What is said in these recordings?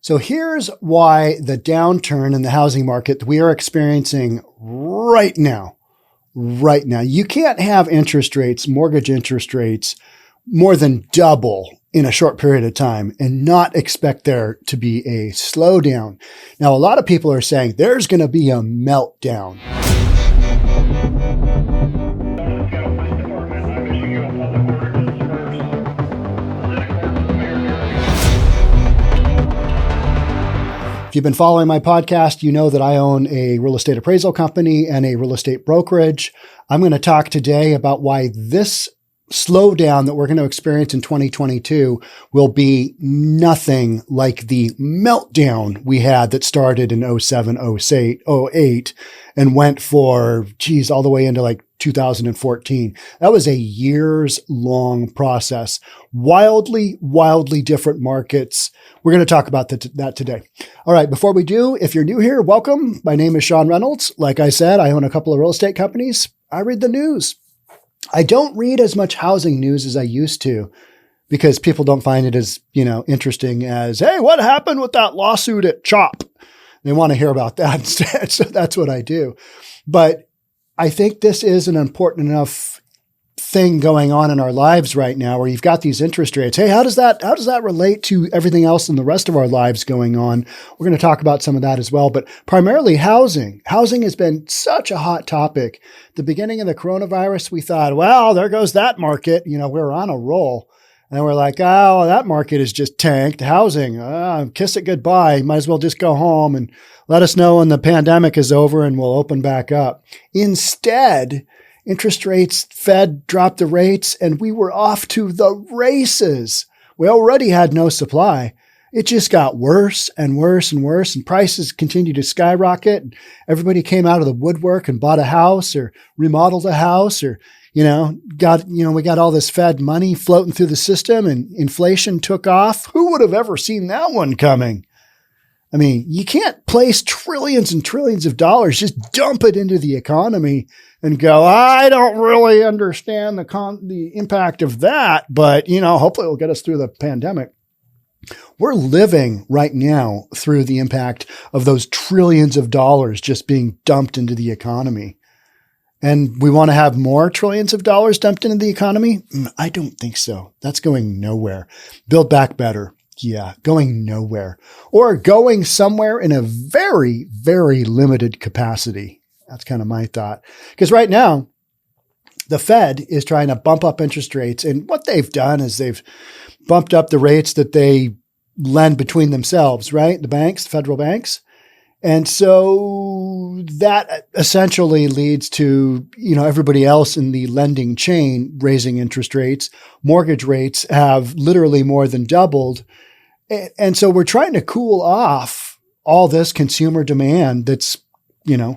So here's why the downturn in the housing market that we are experiencing right now, you can't have interest rates, mortgage interest rates, more than double in a short period of time and not expect there to be a slowdown. Now, a lot of people are saying there's going to be a meltdown. If you've been following my podcast, you know that I own a real estate appraisal company and a real estate brokerage. I'm going to talk today about why this slowdown that we're going to experience in 2022 will be nothing like the meltdown we had that started in 07, 08 and went for, all the way into like 2014. That was a years long process. Wildly different markets. We're going to talk about that today. All right. Before we do, if you're new here, welcome. My name is Sean Reynolds. Like I said, I own a couple of real estate companies. I read the news. I don't read as much housing news as I used to because people don't find it as, interesting as, hey, what happened with that lawsuit at CHOP? They want to hear about that instead. So that's what I do. But I think this is an important enough thing going on in our lives right now where you've got these interest rates. Hey, how does that relate to everything else in the rest of our lives going on? We're going to talk about some of that as well, but primarily housing. Housing has been such a hot topic. The beginning of the coronavirus, we thought, well, there goes that market. We're on a roll. And we're like, oh, that market is just tanked. Housing, kiss it goodbye. Might as well just go home and let us know when the pandemic is over and we'll open back up. Instead, interest rates, Fed dropped the rates, and we were off to the races. We already had no supply. It just got worse and worse and worse, and prices continued to skyrocket. Everybody came out of the woodwork and bought a house or remodeled a house or, we got all this Fed money floating through the system and inflation took off. Who would have ever seen that one coming? I mean, you can't place trillions and trillions of dollars, just dump it into the economy and go, I don't really understand the impact of that, but, hopefully it'll get us through the pandemic. We're living right now through the impact of those trillions of dollars just being dumped into the economy. And we want to have more trillions of dollars dumped into the economy? I don't think so. That's going nowhere. Build back better. Yeah, going nowhere. Or going somewhere in a very, very limited capacity. That's kind of my thought. Because right now, the Fed is trying to bump up interest rates. And what they've done is they've bumped up the rates that they lend between themselves, right? The banks, the federal banks. And so that essentially leads to, everybody else in the lending chain raising interest rates. Mortgage rates have literally more than doubled. And so we're trying to cool off all this consumer demand that's,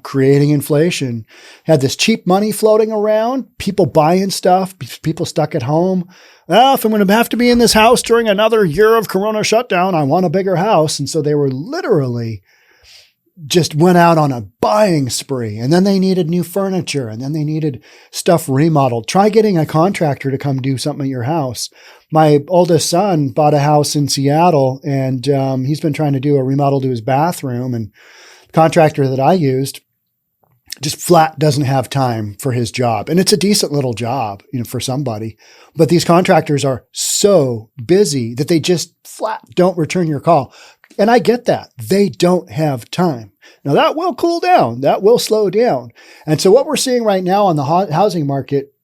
creating inflation. Had this cheap money floating around, people buying stuff, people stuck at home. Well, if I'm going to have to be in this house during another year of Corona shutdown, I want a bigger house. And so they were literally just went out on a buying spree, and then they needed new furniture, and then they needed stuff remodeled. Try getting a contractor to come do something at your house. My oldest son bought a house in Seattle, and he's been trying to do a remodel to his bathroom, and the contractor that I used just flat doesn't have time for his job. And it's a decent little job, for somebody. But these contractors are so busy that they just flat don't return your call. And I get that. They don't have time. Now that will cool down. That will slow down. And so what we're seeing right now on the housing market,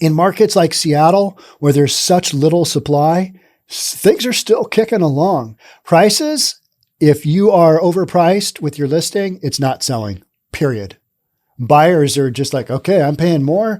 in markets like Seattle, where there's such little supply, things are still kicking along. Prices, if you are overpriced with your listing, it's not selling, period. Buyers are just like, okay, I'm paying more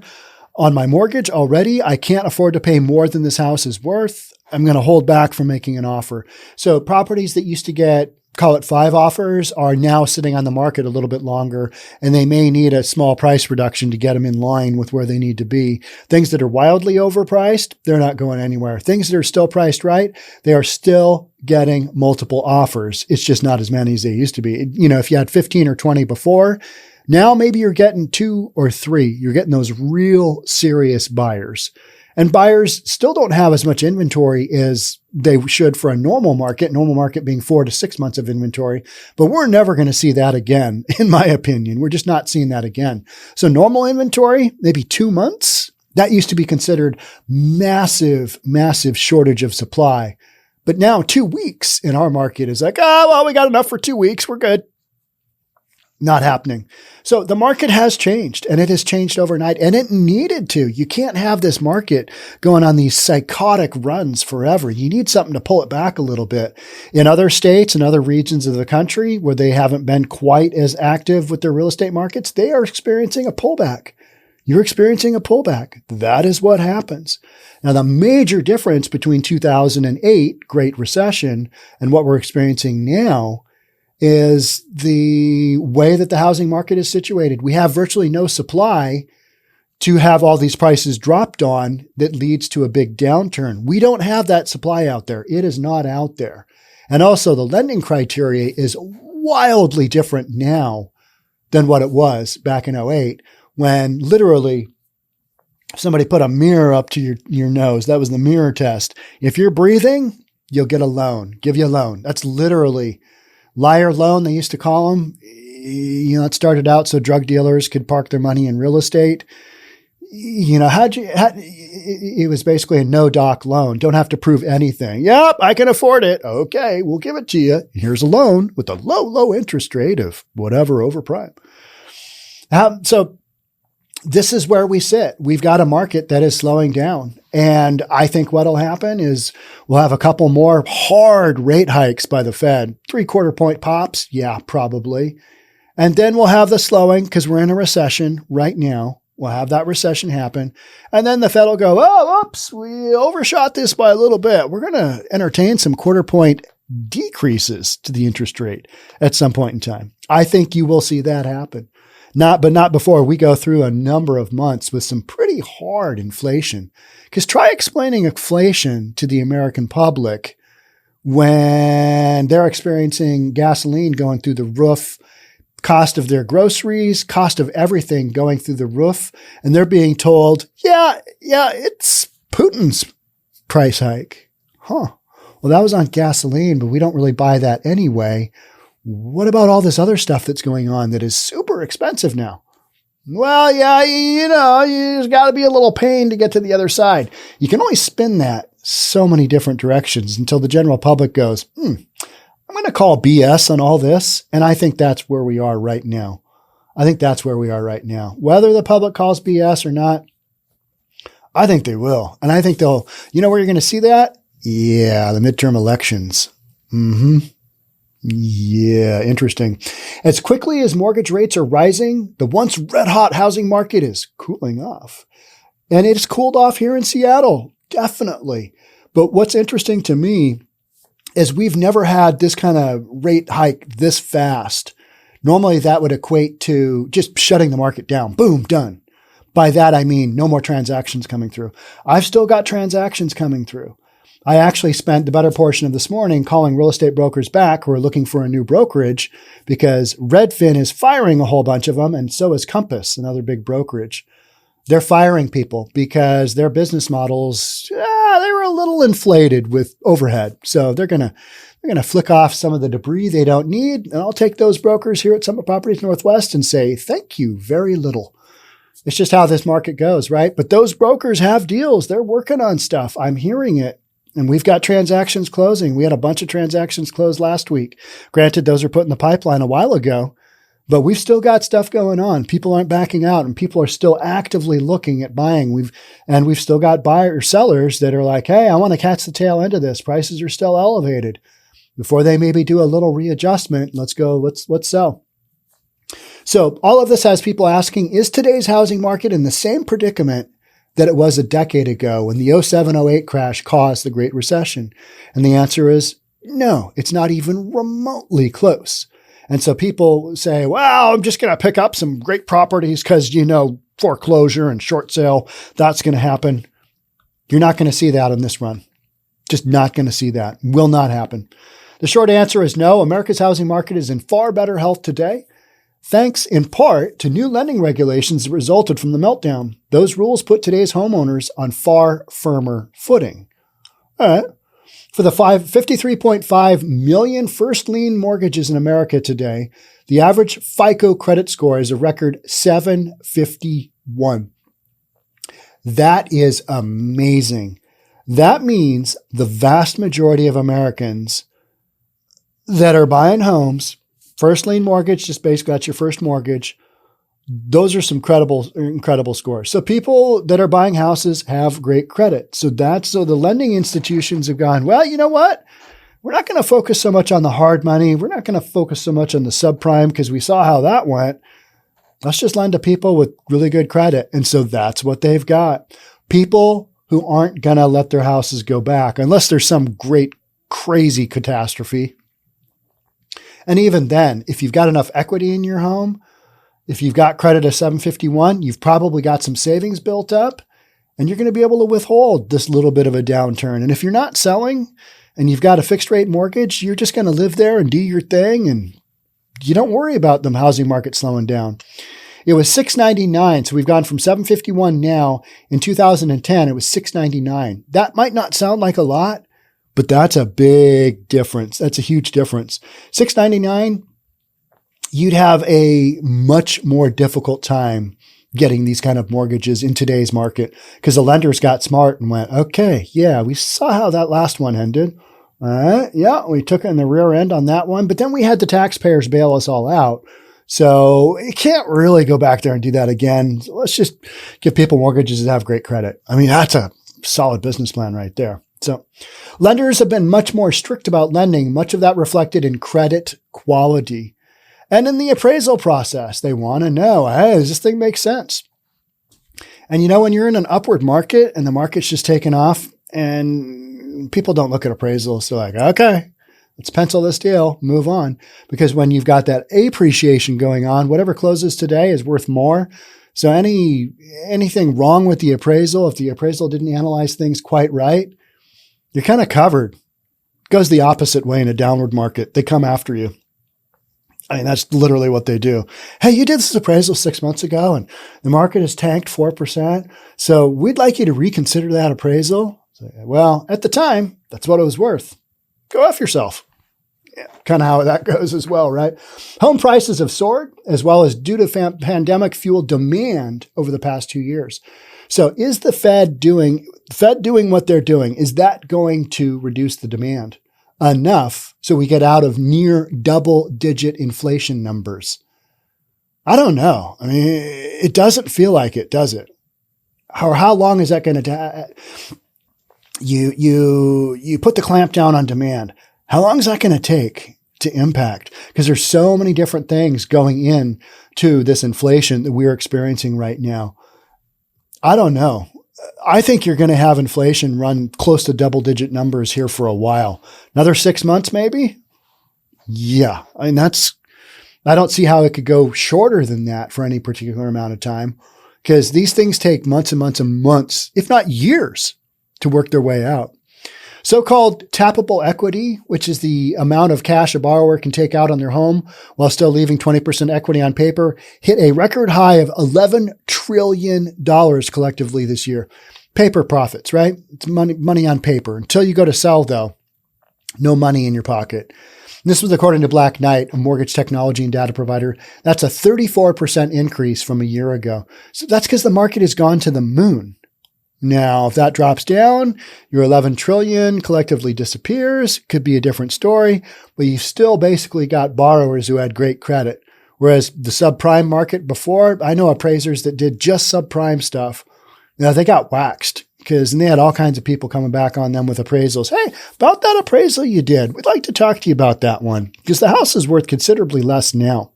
on my mortgage already. I can't afford to pay more than this house is worth. I'm going to hold back from making an offer. So properties that used to get, call it 5 offers, are now sitting on the market a little bit longer, and they may need a small price reduction to get them in line with where they need to be. Things that are wildly overpriced, they're not going anywhere. Things that are still priced right, they are still getting multiple offers. It's just not as many as they used to be. If you had 15 or 20 before, now maybe you're getting 2 or 3. You're getting those real serious buyers. And buyers still don't have as much inventory as they should for a normal market being 4 to 6 months of inventory. But we're never going to see that again, in my opinion. We're just not seeing that again. So normal inventory, maybe 2 months. That used to be considered massive, massive shortage of supply. But now 2 weeks in our market is like, oh, well, we got enough for 2 weeks. We're good. Not happening. So the market has changed, and it has changed overnight, and it needed to. You can't have this market going on these psychotic runs forever. You need something to pull it back a little bit. In other states and other regions of the country where they haven't been quite as active with their real estate markets, they are experiencing a pullback. You're experiencing a pullback. That is what happens. Now, the major difference between 2008, Great Recession, and what we're experiencing now is the way that the housing market is situated. We have virtually no supply to have all these prices dropped on that leads to a big downturn. We don't have that supply out there. It is not out there. And also the lending criteria is wildly different now than what it was back in '08, when literally somebody put a mirror up to your nose. That was the mirror test. If you're breathing, you'll get a loan, give you a loan. That's literally liar loan, they used to call them. It started out so drug dealers could park their money in real estate. It was basically a no-doc loan. Don't have to prove anything. Yep, I can afford it. Okay, we'll give it to you. Here's a loan with a low interest rate of whatever over prime. So this is where we sit. We've got a market that is slowing down. And I think what'll happen is we'll have a couple more hard rate hikes by the Fed. 3/4 point pops. Yeah, probably. And then we'll have the slowing because we're in a recession right now. We'll have that recession happen. And then the Fed will go, oh, oops, we overshot this by a little bit. We're going to entertain some 1/4 point decreases to the interest rate at some point in time. I think you will see that happen. Not before we go through a number of months with some pretty hard inflation. Because try explaining inflation to the American public when they're experiencing gasoline going through the roof, cost of their groceries, cost of everything going through the roof, and they're being told, yeah, it's Putin's price hike. Well, that was on gasoline, but we don't really buy that anyway. What about all this other stuff that's going on that is super expensive now? Well, yeah, you just got to be a little pain to get to the other side. You can only spin that so many different directions until the general public goes, I'm going to call BS on all this. And I think that's where we are right now. Whether the public calls BS or not, I think they will. And I think they'll, where you're going to see that? Yeah, the midterm elections. Yeah, interesting. As quickly as mortgage rates are rising, the once red-hot housing market is cooling off. And it's cooled off here in Seattle, definitely. But what's interesting to me is we've never had this kind of rate hike this fast. Normally that would equate to just shutting the market down. Boom, done. By that, I mean no more transactions coming through. I've still got transactions coming through. I actually spent the better portion of this morning calling real estate brokers back who are looking for a new brokerage because Redfin is firing a whole bunch of them, and so is Compass, another big brokerage. They're firing people because their business models, they were a little inflated with overhead. So they're going to flick off some of the debris they don't need, and I'll take those brokers here at Summit Properties Northwest and say, thank you very little. It's just how this market goes, right? But those brokers have deals. They're working on stuff. I'm hearing it. And we've got transactions closing. We had a bunch of transactions close last week. Granted, those are put in the pipeline a while ago, but we've still got stuff going on. People aren't backing out and people are still actively looking at buying. We've still got sellers that are like, hey, I want to catch the tail end of this. Prices are still elevated. Before they maybe do a little readjustment, let's sell. So all of this has people asking, is today's housing market in the same predicament that it was a decade ago when the 07-08 crash caused the Great Recession? And the answer is no, it's not even remotely close. And so people say, well, I'm just going to pick up some great properties because, foreclosure and short sale, that's going to happen. You're not going to see that in this run. Just not going to see that. Will not happen. The short answer is no. America's housing market is in far better health today thanks in part to new lending regulations that resulted from the meltdown. Those rules put today's homeowners on far firmer footing. All right. For the 53.5 million first lien mortgages in America today, the average FICO credit score is a record 751. That is amazing. That means the vast majority of Americans that are buying homes, first lien mortgage, just basically that's your first mortgage. Those are some incredible scores. So people that are buying houses have great credit. So the lending institutions have gone, well, you know what? We're not going to focus so much on the hard money. We're not going to focus so much on the subprime because we saw how that went. Let's just lend to people with really good credit. And so that's what they've got. People who aren't going to let their houses go back unless there's some great, crazy catastrophe. And even then, if you've got enough equity in your home, if you've got credit of 751, you've probably got some savings built up and you're going to be able to withhold this little bit of a downturn. And if you're not selling and you've got a fixed rate mortgage, you're just going to live there and do your thing. And you don't worry about the housing market slowing down. It was $699. So we've gone from 751 now. In 2010, it was $699. That might not sound like a lot, but that's a big difference. That's a huge difference. $699, you'd have a much more difficult time getting these kind of mortgages in today's market because the lenders got smart and went, okay, yeah, we saw how that last one ended. All right. Yeah, we took it in the rear end on that one, but then we had the taxpayers bail us all out. So you can't really go back there and do that again. So let's just give people mortgages that have great credit. I mean, that's a solid business plan right there. So lenders have been much more strict about lending, much of that reflected in credit quality. And in the appraisal process, they want to know, hey, does this thing make sense? And when you're in an upward market and the market's just taken off and people don't look at appraisals, they're like, okay, let's pencil this deal, move on. Because when you've got that appreciation going on, whatever closes today is worth more. So anything wrong with the appraisal, if the appraisal didn't analyze things quite right, you're kind of covered. It goes the opposite way in a downward market. They come after you. I mean, that's literally what they do. Hey, you did this appraisal 6 months ago and the market has tanked 4%. So we'd like you to reconsider that appraisal. So, well, at the time, that's what it was worth. Go F yourself. Yeah, kind of how that goes as well, right? Home prices have soared as well as due to pandemic fueled demand over the past 2 years. So is the Fed doing what they're doing? Is that going to reduce the demand enough so we get out of near double-digit inflation numbers? I don't know. I mean, it doesn't feel like it, does it? Or how long is that going to you put the clamp down on demand? How long is that going to take to impact? Because there's so many different things going in to this inflation that we're experiencing right now. I don't know. I think you're going to have inflation run close to double-digit numbers here for a while. Another 6 months, maybe? Yeah. I mean, I don't see how it could go shorter than that for any particular amount of time because these things take months and months and months, if not years, to work their way out. So-called tappable equity, which is the amount of cash a borrower can take out on their home while still leaving 20% equity on paper, hit a record high of $11 trillion collectively this year. Paper profits, right? It's money on paper. Until you go to sell, though, no money in your pocket. And this was according to Black Knight, a mortgage technology and data provider. That's a 34% increase from a year ago. So that's because the market has gone to the moon. Now, if that drops down, your 11 trillion collectively disappears. Could be a different story, but you've still basically got borrowers who had great credit. Whereas the subprime market before, I know appraisers that did just subprime stuff. They got waxed because they had all kinds of people coming back on them with appraisals. Hey, about that appraisal you did, we'd like to talk to you about that one because the house is worth considerably less now.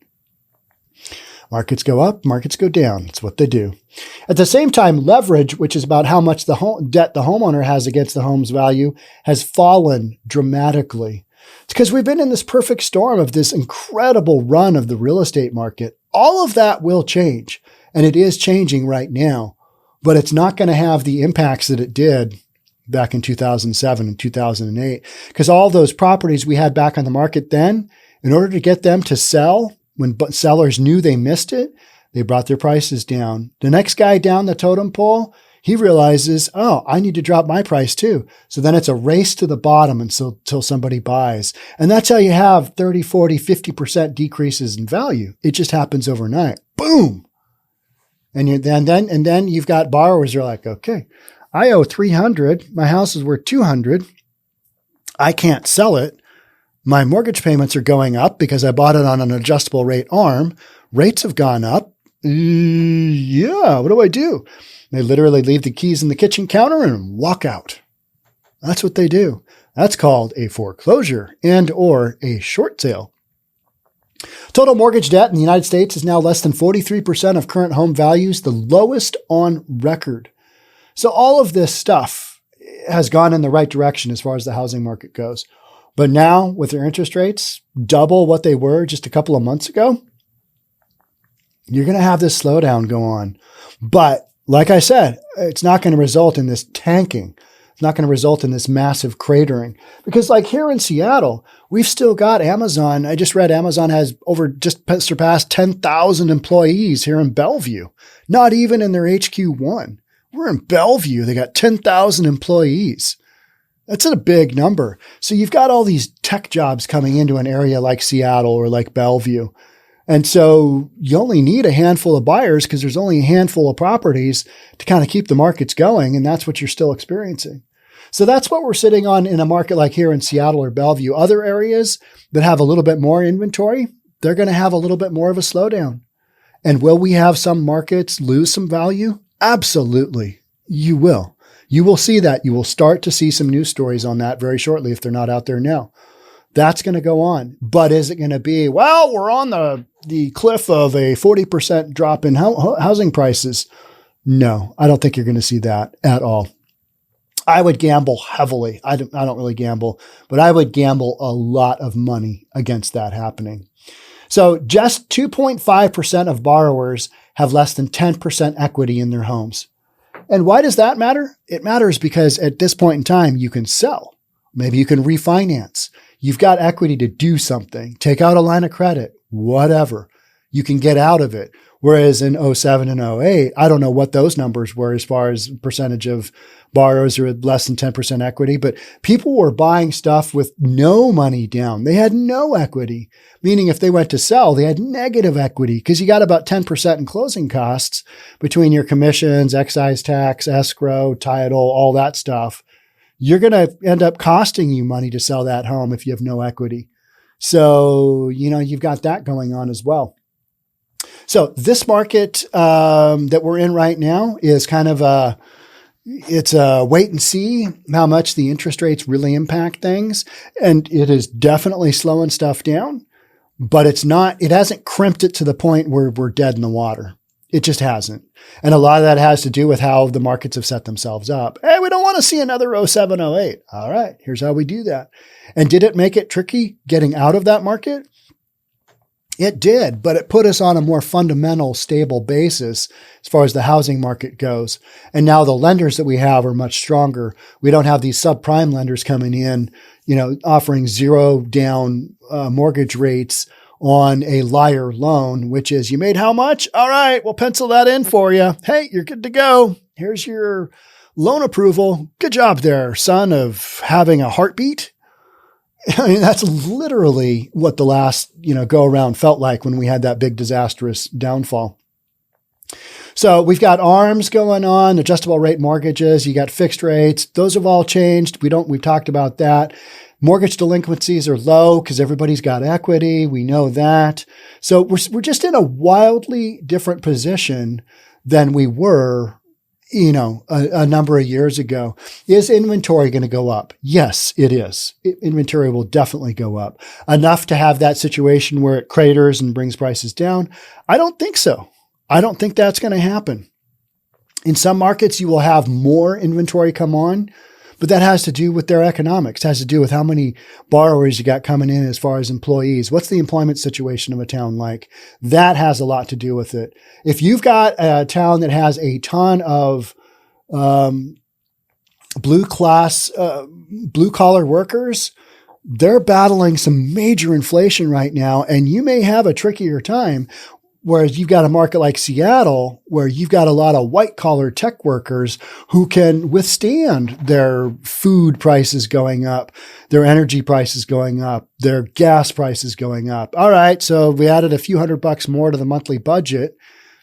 Markets go up, markets go down. It's what they do. At the same time, leverage, which is about how much the debt the homeowner has against the home's value, has fallen dramatically. It's because we've been in this perfect storm of this incredible run of the real estate market. All of that will change, and it is changing right now, but it's not going to have the impacts that it did back in 2007 and 2008, because all those properties we had back on the market then, in order to get them to sell When sellers knew they missed it, they brought their prices down. The next guy down the totem pole, he realizes, oh, I need to drop my price too. So then it's a race to the bottom until somebody buys. And that's how you have 30, 40, 50% decreases in value. It just happens overnight. Boom. And then you've got borrowers who are like, okay, I owe 300. My house is worth 200. I can't sell it. My mortgage payments are going up because I bought it on an adjustable rate arm. Rates have gone up. Yeah, what do I do? They literally leave the keys in the kitchen counter and walk out. That's what they do. That's called a foreclosure and or a short sale. Total mortgage debt in the United States is now less than 43% of current home values, the lowest on record. So all of this stuff has gone in the right direction as far as the housing market goes. But now with their interest rates double what they were just a couple of months ago, you're going to have this slowdown go on. But like I said, it's not going to result in this tanking. It's not going to result in this massive cratering. Because like here in Seattle, we've still got Amazon. I just read Amazon has just surpassed 10,000 employees here in Bellevue. Not even in their HQ1. We're in Bellevue. They got 10,000 employees. That's a big number. So you've got all these tech jobs coming into an area like Seattle or like Bellevue. And so you only need a handful of buyers because there's only a handful of properties to kind of keep the markets going. And that's what you're still experiencing. So that's what we're sitting on in a market like here in Seattle or Bellevue. Other areas that have a little bit more inventory, they're going to have a little bit more of a slowdown. And will we have some markets lose some value? Absolutely. You will. You will see that. You will start to see some news stories on that very shortly if they're not out there now. That's going to go on. But is it going to be, well, we're on the cliff of a 40% drop in housing prices? No, I don't think you're going to see that at all. I would gamble heavily. I don't really gamble, but I would gamble a lot of money against that happening. So just 2.5% of borrowers have less than 10% equity in their homes. And why does that matter? It matters because at this point in time, you can sell. Maybe you can refinance. You've got equity to do something, take out a line of credit, whatever. You can get out of it. Whereas in 07 and 08, I don't know what those numbers were as far as percentage of borrowers who had less than 10% equity, but people were buying stuff with no money down. They had no equity, meaning if they went to sell, they had negative equity because you got about 10% in closing costs between your commissions, excise tax, escrow, title, all that stuff. You're going to end up costing you money to sell that home if you have no equity. So, you've got that going on as well. So this market that we're in right now is kind of it's a wait and see how much the interest rates really impact things. And it is definitely slowing stuff down, but it hasn't crimped it to the point where we're dead in the water. It just hasn't. And a lot of that has to do with how the markets have set themselves up. Hey, we don't want to see another 07, 08. All right, here's how we do that. And did it make it tricky getting out of that market? It did, but it put us on a more fundamental, stable basis as far as the housing market goes. And now the lenders that we have are much stronger. We don't have these subprime lenders coming in, offering zero down mortgage rates on a liar loan, which is, you made how much? All right, we'll pencil that in for you. Hey, you're good to go. Here's your loan approval. Good job there, son of having a heartbeat. I mean, that's literally what the last, go around felt like when we had that big disastrous downfall. So we've got ARMs going on, adjustable rate mortgages. You got fixed rates. Those have all changed. We've talked about that. Mortgage delinquencies are low because everybody's got equity. We know that. So we're just in a wildly different position than we were, a number of years ago. Is inventory going to go up? Yes, it is. Inventory will definitely go up. Enough to have that situation where it craters and brings prices down? I don't think so. I don't think that's going to happen. In some markets, you will have more inventory come on, but that has to do with their economics. It has to do with how many borrowers you got coming in as far as employees. What's the employment situation of a town like? That has a lot to do with it. If you've got a town that has a ton of blue collar workers, they're battling some major inflation right now, and you may have a trickier time. Whereas you've got a market like Seattle, where you've got a lot of white collar tech workers who can withstand their food prices going up, their energy prices going up, their gas prices going up. All right. So we added a few $100 more to the monthly budget,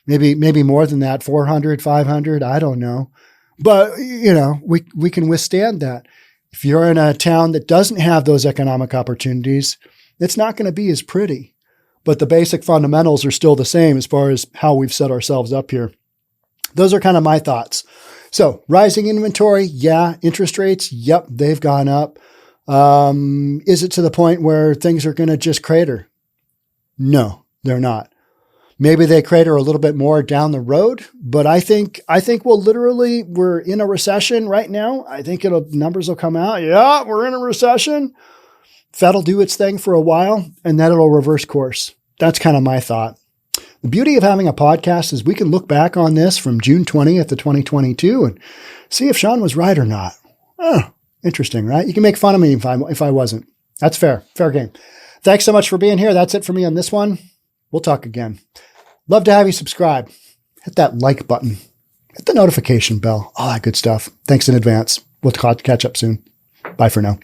maybe more than that, 400, 500. I don't know. But we can withstand that. If you're in a town that doesn't have those economic opportunities, it's not going to be as pretty. But the basic fundamentals are still the same as far as how we've set ourselves up here. Those are kind of my thoughts. So rising inventory, yeah. Interest rates, yep, they've gone up. Is it to the point where things are going to just crater? No, they're not. Maybe they crater a little bit more down the road, but I think we're in a recession right now. I think numbers will come out. Yeah, we're in a recession. Fed will do its thing for a while, and then it'll reverse course. That's kind of my thought. The beauty of having a podcast is we can look back on this from June 20th of 2022 and see if Sean was right or not. Oh, interesting, right? You can make fun of me if I wasn't. That's fair. Fair game. Thanks so much for being here. That's it for me on this one. We'll talk again. Love to have you subscribe. Hit that like button. Hit the notification bell. All that good stuff. Thanks in advance. We'll catch up soon. Bye for now.